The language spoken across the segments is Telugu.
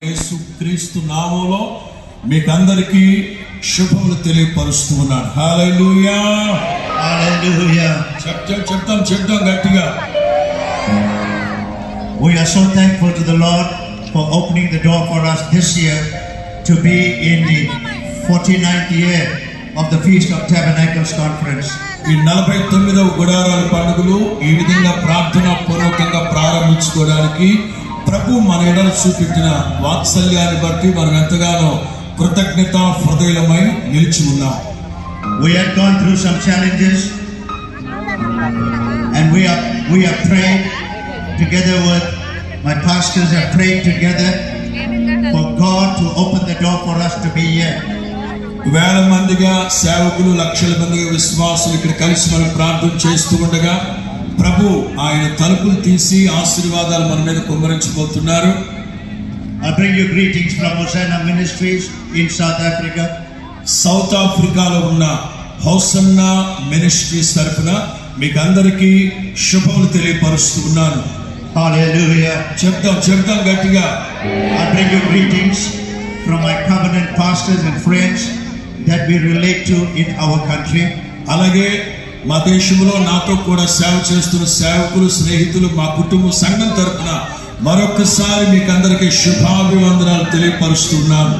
యేసుక్రీస్తు నామములో మీకందరికీ శుభములు తెలియపరుస్తూ ఉన్నాను. హల్లెలూయా Hallelujah. చెప్తాం గట్టిగా. We are so thankful to the Lord for opening the door for us this year to be in the 49th year of the Feast of Tabernacles Conference. ఈ 49వ గుడారాల పండుగలు ఈ విధంగా ప్రార్థనా పూర్వకంగా ప్రారంభించుకోవడానికి ప్రభు మన ఎడల చూపించిన వాత్సల్యాన్ని బట్టి మనం ఎంతగానో కృతజ్ఞత హృదయమై నిలిచి ఉన్నాం. We have gone through some challenges and we have prayed together with my pastors have prayed together for God to open the door for us to be here. వేల మందిగా సేవకులు, లక్షల మందిగా విశ్వాసులు ఇక్కడ కలిసి మనం ప్రార్థన చేస్తూ ఉండగా ప్రభు ఆయన తలుపులు తీసి ఆశీర్వాదాలు మన మీద కుమ్మరించబోతున్నారు. I bring you greetings from Hosanna Ministries in South Africa. South ఆఫ్రికాలో ఉన్న హోసన్నా మినిస్ట్రీస్ తరఫున మీకు అందరికీ శుభములు తెలియపరుస్తూ ఉన్నాను. Hallelujah. చెప్తాం గట్టిగా. I bring you greetings from my covenant pastors and friends that we relate to in our country. అలాగే మా దేశంలో నాతో కూడా సేవ చేస్తున్న సేవకులు, స్నేహితులు, మా కుటుంబ సంఘం తరఫున మరొకసారి మీకు అందరికీ శుభాభివందనాలు తెలియపరుస్తున్నాను.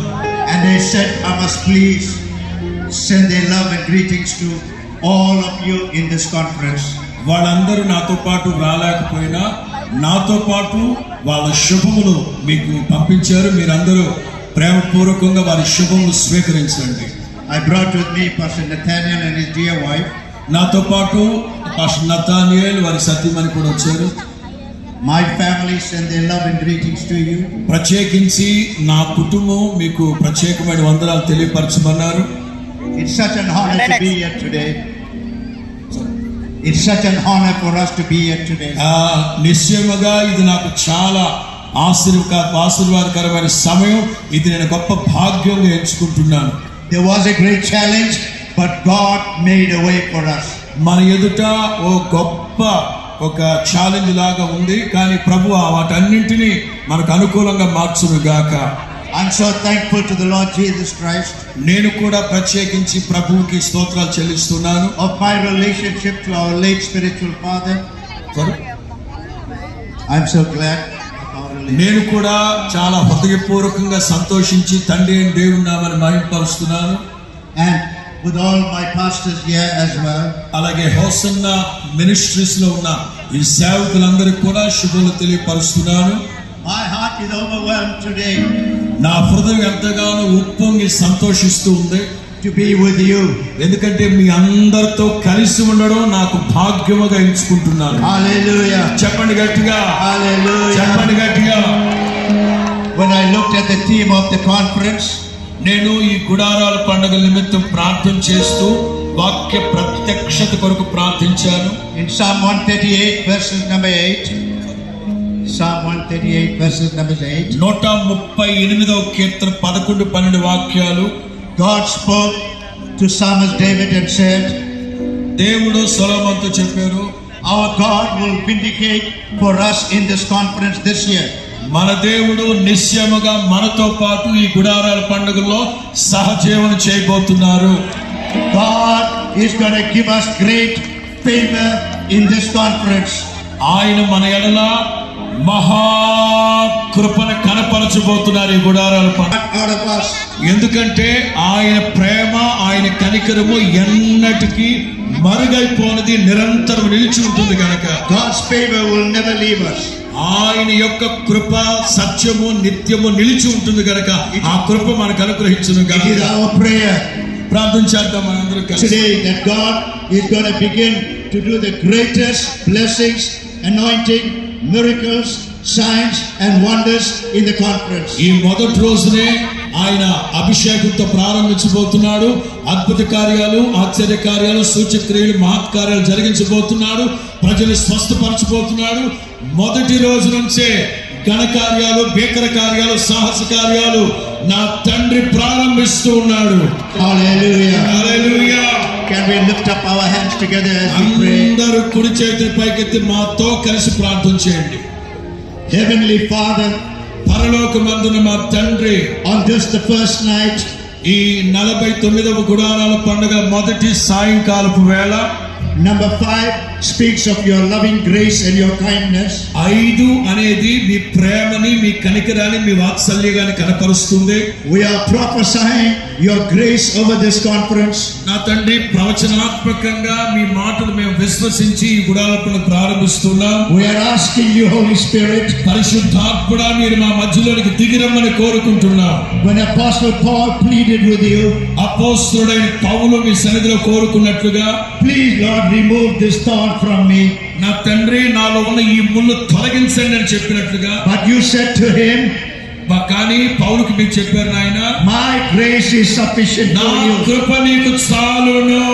And they said, I must please send their love and greetings to all of you in this conference. వాళ్ళందరూ నాతో పాటు రాలేకపోయినా నాతో పాటు వాళ్ళ శుభములు మీకు పంపించారు. మీరందరూ ప్రేమపూర్వకంగా వారి శుభములు స్వీకరించండి. I brought with me Pastor Nathaniel and his dear wife. నాతో పాటు పాస్టర్ నతానియేల్ వారి సతీమణి కూడా వచ్చారు. My family send their love and greetings to you. ప్రత్యేకించి నా కుటుంబం మీకు ప్రత్యేకమైన వందనాలు తెలియపరచమన్నారు. It's such an honor to be here today. It's such an honor for us to be here today. నిశ్చయముగా ఇది నాకు చాలా ఆశీర్వాదకరమైన సమయం. ఇది నేను గొప్ప భాగ్యంగా ఎంచుకుంటున్నాను. There was a great challenge, but God made a way for us. మన ఎదుట ఒక ఛాలెంజ్ లాగా ఉంది, కానీ ప్రభు వాటన్నింటినీ మనకు అనుకూలంగా మార్చును గాక. I'm so thankful to the Lord Jesus Christ. నేను కూడా ప్రత్యేకించి ప్రభువుకి స్తోత్రాలు చెల్లిస్తున్నాను. Of my relationship to our late spiritual father. I'm so glad. నేను కూడా చాలా హృదయపూర్వకంగా సంతోషించి తండ్రి అయిన దేవుని నామమును మహిమపరుస్తున్నాను. And with all my pastors here as well. అలాగే హోసన్నా మినిస్ట్రీస్ లో ఉన్న ఈ సేవకులందరికీ కూడా శుభములు తెలియపరుస్తున్నాను. My heart is overwhelmed today. నా హృదయం ఎంతగానో ఉప్పొంగి సంతోషిస్తూ ఉంది to be with you. ఎందుకంటే మీ అందరితో కలిసి ఉండడం నాకు భాగ్యముగా ఎంచుకుంటున్నాను. Hallelujah. చెప్పండి గట్టిగా. Hallelujah. చెప్పండి గట్టిగా. When I looked at the theme of the conference, నేను ఈ గుడారాల పండుగ నిమిత్తం ప్రార్థన చేస్తూ వాక్య ప్రత్యక్షత కొరకు ప్రార్థించాను. in Psalm 138 verses number 8. Psalm 138 verses number 8. 138వ కీర్తన 11, 12 వాక్యాలు. God spoke to Psalmist David and said, దేవుడు సొలొమోనుతో చెప్పారు, our God will vindicate for us in this conference this year. మన దేవుడు నిశ్చయముగా మనతో పాటు ఈ గుడారాల పండుగలో సహజీవనం చేయబోతున్నారు. God is going to give us great favor in this conference. ఆయన మన ఎడల మహా కృపను కనపరచబోతున్నారు ఈ గుడారాల పండుగ. ఎందుకంటే ఆయన ప్రేమ, ఆయన కనికరము ఎన్నటికీ మరుగైపోనిది, నిరంతరం నిలిచి ఉంటుంది కనుక. God's favor will never leave us. ఆయన యొక్క కృప సత్యము నిత్యము నిలిచి ఉంటుంది కనుక ఆ కృప మనకు అనుగ్రహించును It is our prayer ప్రార్థన చేద్దాం మనందరం కలిసి. today that God is going to begin to do the greatest blessings, anointing, miracles, signs and wonders in the conference. ఈ మొదటి రోజునే ఆయన అభిషేకంతో ప్రారంభించబోతున్నాడు. అద్భుత కార్యాలు, ఆశ్చర్య కార్యాలు, సూచక్రియలు, మహత్కార్యాలు జరిగించబోతున్నాడు. ప్రజలు స్వస్థపరచబోతున్నాడు. మొదటి రోజు నుంచే ఘనకార్యాలు, భీకర కార్యాలు, సాహస కార్యాలు నా తండ్రి ప్రారంభిస్తూ ఉన్నాడు. Hallelujah. Hallelujah. Can we lift up our hands together as we pray? అందరూ కుడి చేతులు పైకెత్తి మాతో కలిసి ప్రార్థన చేయండి. Heavenly Father, పరలోకమందున మా తండ్రి, on this the first night, ఈ 49వ గుడారాల పండుగ మొదటి సాయంకాలపు వేళ, number 5 speaks of your loving grace and your kindness. 5 అనేది మీ ప్రేమని, మీ కనికరాన్ని, మీ వాత్సల్యాన్ని కనపరుస్తుంది. We are prophesying your grace over this conference. నా తండ్రి, ప్రవచనాత్మకంగా మీ మాటలు మేము విశ్వసించి ఈ గుడారాలను ప్రారంభిస్తున్నాం. We are asking you, Holy Spirit, పరిశుద్ధాత్ముడా, మీరు మా మధ్యలోనికి దిగిరమ్మని కోరుకుంటున్నాం. when Apostle Paul pleaded with you, అపోస్తలుడైన పౌలు మీ సన్నిధిలో కోరుకున్నట్లుగా, please Lord remove this thorn from me. నా తండ్రి, నాలో ఉన్న ఈ ముళ్ళు తొలగించండి అని చెప్పినట్లుగా, But you said to him, కానీ పౌలుకి మీరు చెప్పారు, నాయన my grace is sufficient నా for you. కృప నీకు చాలును.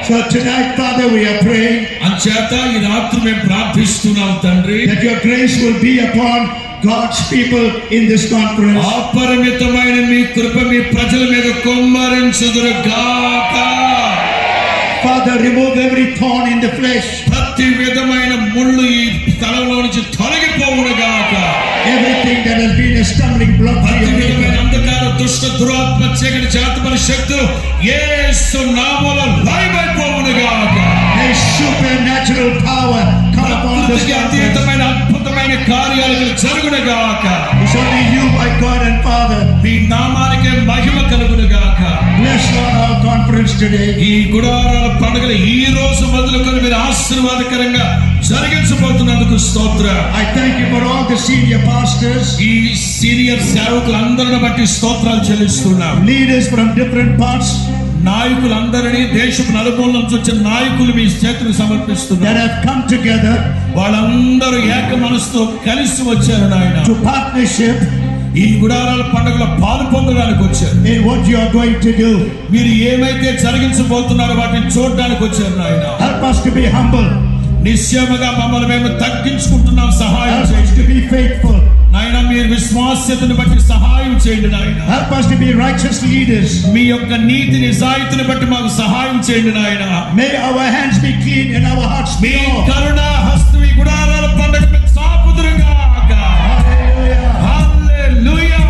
So tonight, Father, we are praying అంచేత ఈ రాత్రి మేము ప్రార్థిస్తున్నాం తండ్రి, that your grace will be upon God's people in this conference. అపరిమితమైన మీ కృప మీ ప్రజల మీద కుమ్మరించుదురుగాక. Father, remove every thorn in the flesh, ప్రతి విధమైన ముళ్ళు ఈ స్థలంలో నుంచి తొలగిపోవునుగాక. everything that has been a stumbling block to ప్రతి your విధమైన people. అంధకార దుష్ట దురాత్మ చీకటి చేతపడి శక్తులు యేసు నామములో లయమైపోవునుగాక. May supernatural power come upon this ప్రకృతికి conference. అతీతమైన అద్భుతమైన కార్యాలు జరుగునుగాక. It's only you, my God and Father. మీ నామానికే మహిమ కలుగునుగాక. Bless Lord our conference today. ఈ గుడారాల పండుగలు ఈ రోజు మొదలుకొని మీరు ఆశీర్వాదకరంగా జరిగించబోతున్నందుకు స్తోత్ర. I thank you for all the senior pastors, ఈ సీనియర్ సేవకులందరిని బట్టి స్తోత్రాలు చెల్లిస్తున్నాం. leaders from different parts నాయకులందరినీ, దేశపు నలుమూల నుంచి వచ్చిన నాయకులు మీ చేతులు that సమర్పిస్తున్నారు. have come together వాళ్ళందరూ ఏక మనసుతో కలిసి వచ్చారు నాయన. to partnership ఈ గుడారాల పండుగలో పాలు పొందడానికి వచ్చారు. in what you are going to do. మీరు ఏమైతే జరిగించబోతున్నారో వాటిని చూడడానికి వచ్చారు నాయన. Help us to be humble. నిశ్చయముగా మమ్మల్ని మేము తగ్గించుకుంటున్నాం, సహాయం Help us చేయండి to be faithful. నాయన. మీరు విశ్వాస్యతను బట్టి సహాయం చేయండి నాయన. Help us to be righteous leaders. మీ యొక్క నీతి నిజాయితీని బట్టి మాకు సహాయం చేయండి నాయన. May our hands be clean and our hearts me pure. కరుణా హస్తం ఈ గుడారాల పండుగ మీద సాపుదురుగాక. Hallelujah. Hallelujah.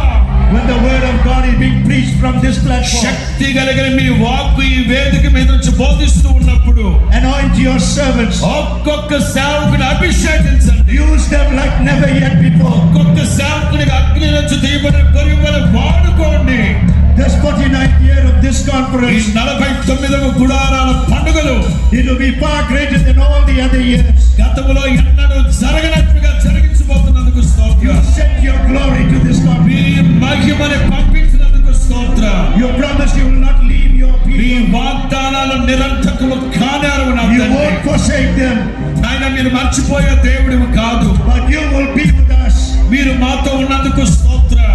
When the word of God is being preached from this platform, శక్తి కలిగిన మీ వాక్కు ఈ వేదిక మీద నుంచి బోధిస్తూ ఉన్నప్పుడు anoint your servants. ఒక్కొక్క సేవకుని అభిషేకించండి. Use them like never yet before. ఒక్కొక్క సేవకుని అగ్ని నుంచి తీయబడిన కొరివల వాడుకోండి. This 49th year of this ఈ conference, 49వ గుడారాల పండుగలు it will be far greater than all the other years. గతంలో ఎన్నడూ జరగనట్టుగా జరిగించబోతున్నందుకు You స్తోత్రం. sent your glory to this me conference. మహిమని పంపించినందుకు స్తోత్రం. You promised you will not leave your me people. వాగ్దానాలు నిరంతరము కానేరు నా You తండ్రి. won't forsake them, ఆయన మీరు మర్చిపోయే దేవుడివి కాదు. but you will be with us. మీరు మాతో ఉన్నందుకు స్తోత్రం.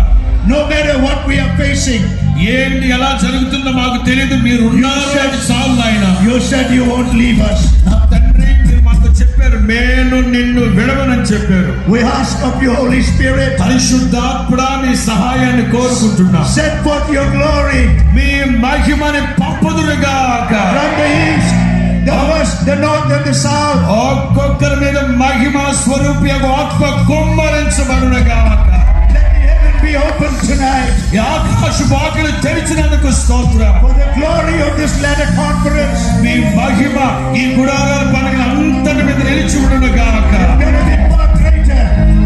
No matter what we are facing, ఏంటి ఎలా జరుగుతుందో మాకు తెలియదు, మీరు ఉన్నారు, అది చాలు నాయన. you said you won't leave us. నా తండ్రి, మీరు మాతో చెప్పారు, నేను నిన్ను విడవనని చెప్పారు. We ask of you, Holy Spirit, పరిశుద్ధాత్ముడా, మీ సహాయాన్ని కోరుకుంటున్నా. send forth your glory me మహిమని పంపుదురుగాక. from the east, the west, the north, and the south. ఒక్కొక్కరి మీద మహిమ స్వరూపి ఆత్మ కుమ్మరించబడునుగాక. Let the heaven be open tonight ఈ ఆకాశ వాకిలి తెరిచినందుకు స్తోత్రం. for the glory of this latter conference. మీ మహిమ ఈ గుడారాల పండుగ అంతటి మీద నిలిచి ఉండునుగాక. It's going to be far greater,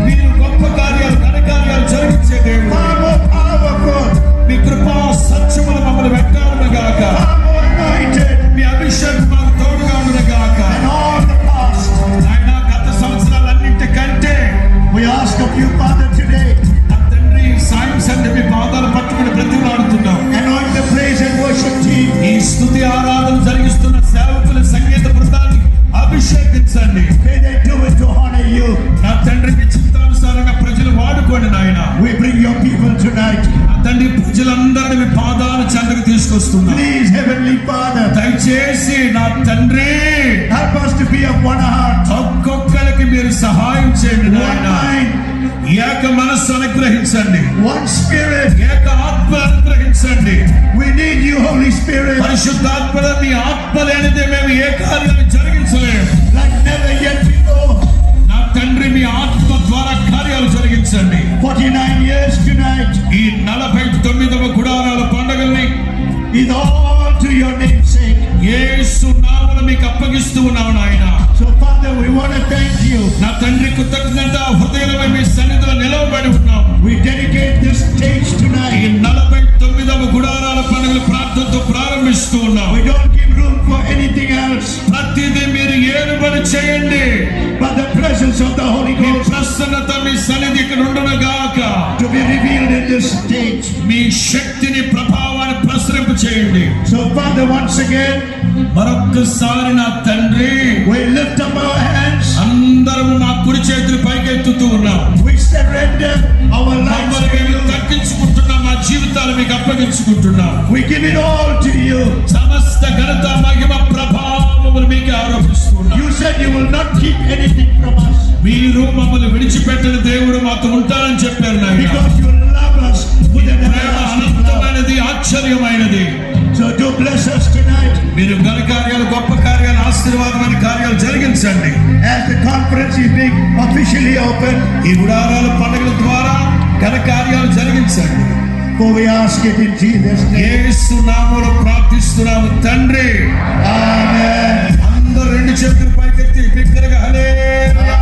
మీరు గొప్ప కార్యాలు, ఘనకార్యాలు జరిగించే దేవుడు. far more powerful, మీ కృపా సత్యములు మమ్మల్ని వెంటాడునుగాక. far more anointed మీ అభిషేకం మాకు తోడుగా ఉండునుగాక. than all the past. ఆయన గత సంవత్సరాలన్నింటికంటే We ask of you, Father, today, నా తండ్రి, సాయం సంటే మీ పాదాలు పట్టుకుని బ్రతిమలాడుతున్నాం. anoint the praise and worship team. ఈ స్తుతి ఆరాధన జరిగిస్తున్న సేవకుల సంగీత బృందాన్ని అభిషేకించండి. May they do it to honor you. నా తండ్రికి చిత్తానుసారంగా ప్రజలు వాడుకోండి నాయన. We bring your people tonight. నా తండ్రి, ప్రజలందరినీ మీ పాదాల చెంతకు తీసుకొస్తున్నా. Please, Heavenly Father, దయచేసి నా తండ్రి, help us to be of one heart, ఒక్కొక్కరికి మీరు సహాయం చేయండి one నాయన. mind, ఏక మనస్సు అనుగ్రహించండి. one spirit. ఏక ఆత్మ అనుగ్రహించండి. We need you, Holy Spirit, పరిశుద్ధాత్మ, మీ ఆత్మ లేనిదే మేము ఏ కార్యాన్ని జరిగించలేము. like never yet before. నా తండ్రి, మీ ఆత్మ ద్వారా కార్యాలు జరిగించండి. జరిగించండి. 49 years tonight. ఈ 49వ గుడారాల పండుగల్ని Is all to your name's sake. యేసు నామమున మీకు అప్పగిస్తూ ఉన్నాము నాయన. So Father, we want to thank you. నా తండ్రి కృతజ్ఞత హృదయంలో మీ సన్నిధిలో నిలవబడి ఉన్నాం. We dedicate this stage ఈ tonight. 49వ గుడారాల పండుగలు ప్రార్థనతో ప్రారంభిస్తూ ఉన్నాం. We don't give room for anything else ప్రతిదీ మీరు ఏలుబడి చేయండి. but the presence of the Holy me Ghost ప్రసన్నత మీ సన్నిధి ఇక్కడ ఉండును గాక. to be revealed in this stage. మీ శక్తిని ప్రభావాన్ని ప్రసరింప చేయండి. So Father, once again, మరొక్కసారి నా తండ్రి we lift up our hands. అందరము మా కుడి చేతులు పైకెత్తుతూ ఉన్నాం. We surrender our lives మమ్మల్ని to మేము you. తగ్గించుకుంటున్నాం. మా జీవితాలు మీకు అప్పగించుకుంటున్నాం. We give it all to you. సమస్త ఘనత మహిమ ప్రభావములు మీకు ఆరోపిస్తున్నాం. You said you will not keep anything from us మీరు మమ్మల్ని విడిచిపెట్టిన దేవుడు మాతో ఉంటారని చెప్పారు నాయన. because you love us with an Prema everlasting love. అనంతమైనది, ఆశ్చర్యమైనది. So do bless us tonight మీరు ఘన కార్యాలు, గొప్ప కార్యాలు, ఆశీర్వాదమైన కార్యాలు జరిగించండి. as the conference is being officially opened. ఈ గుడారాల పండుగల ద్వారా ఘన కార్యాలు జరిగించండి. For we ask it in Jesus' name. యేసు నామములో ప్రార్థిస్తున్నాము తండ్రి. Amen. అందరూ రెండు చేతులు పైకెత్తి బిగ్గరగా హల్లెలూయా